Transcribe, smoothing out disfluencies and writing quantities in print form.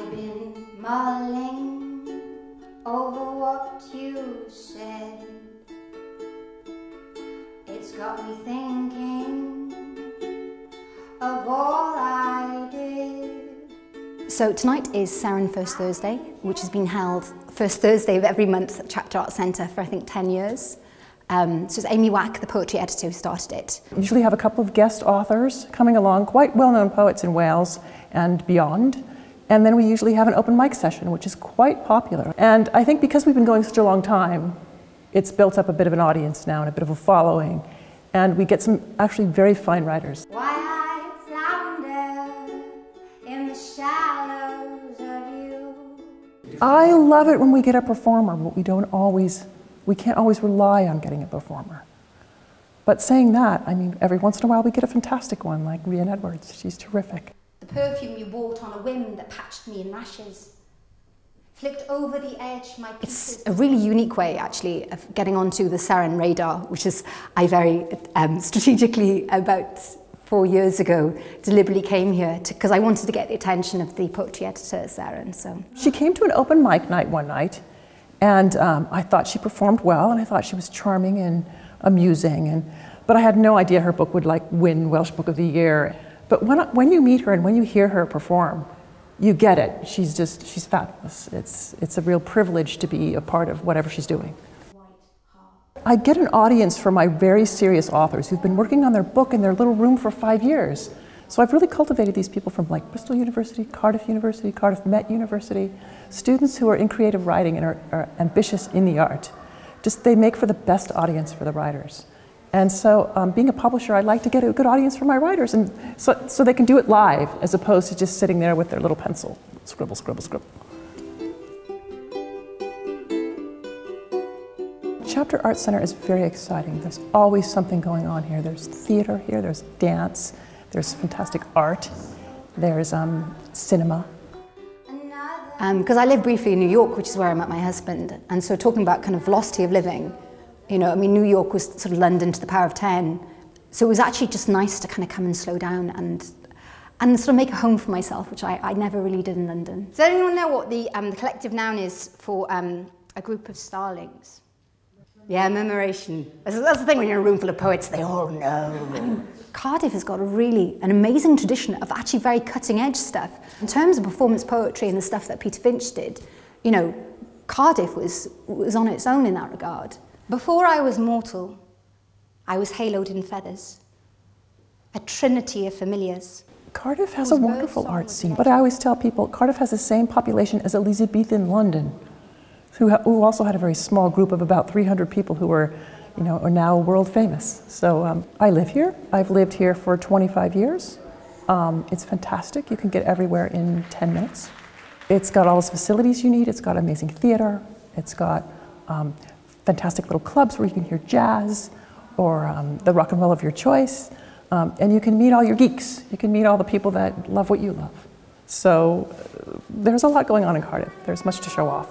I've been mulling over what you said. It's got me thinking of all I did. So tonight is Seren First Thursday, which has been held first Thursday of every month at Chapter Arts Centre for I think 10 years. So it's Amy Wack, the poetry editor, who started it. We usually have a couple of guest authors coming along, quite well-known poets in Wales and beyond. And then we usually have an open mic session, which is quite popular. And I think because we've been going such a long time, it's built up a bit of an audience now and a bit of a following. And we get some actually very fine writers. Why I flounder in the shallows of you. I love it when we get a performer, but we can't always rely on getting a performer. But saying that, I mean, every once in a while we get a fantastic one, like Rhian Edwards. She's terrific. The perfume you bought on a whim that patched me in rashes. Flicked over the edge my pieces. It's a really unique way, actually, of getting onto the Seren radar, which is, I very strategically, about 4 years ago, deliberately came here because I wanted to get the attention of the poetry editor at Seren. So she came to an open mic night one night, and I thought she performed well, and I thought she was charming and amusing, but I had no idea her book would win Welsh Book of the Year. But when you meet her and when you hear her perform, you get it. She's fabulous. It's a real privilege to be a part of whatever she's doing. I get an audience for my very serious authors who've been working on their book in their little room for 5 years. So I've really cultivated these people from Bristol University, Cardiff University, Cardiff Met University, students who are in creative writing and are ambitious in the art. They make for the best audience for the writers. And so being a publisher, I like to get a good audience for my writers, and so they can do it live as opposed to just sitting there with their little pencil. Scribble, scribble, scribble. Chapter Arts Centre is very exciting. There's always something going on here. There's theater here, there's dance, there's fantastic art, there's cinema. Because I lived briefly in New York, which is where I met my husband, and so talking about kind of velocity of living, you know, I mean, New York was sort of London to the power of 10, so it was actually just nice to kind of come and slow down and sort of make a home for myself, which I never really did in London. Does anyone know what the collective noun is for a group of starlings? Yeah, murmuration. That's the thing when you're in a room full of poets, they all know. Cardiff has got an amazing tradition of actually very cutting-edge stuff. In terms of performance poetry and the stuff that Peter Finch did, you know, Cardiff was on its own in that regard. Before I was mortal, I was haloed in feathers, a trinity of familiars. Cardiff has a wonderful art scene, but I always tell people Cardiff has the same population as Elizabethan London, who also had a very small group of about 300 people who are now world famous. So I live here. I've lived here for 25 years. It's fantastic. You can get everywhere in 10 minutes. It's got all the facilities you need. It's got amazing theater. It's got fantastic little clubs where you can hear jazz or the rock and roll of your choice. And you can meet all your geeks. You can meet all the people that love what you love. So there's a lot going on in Cardiff. There's much to show off.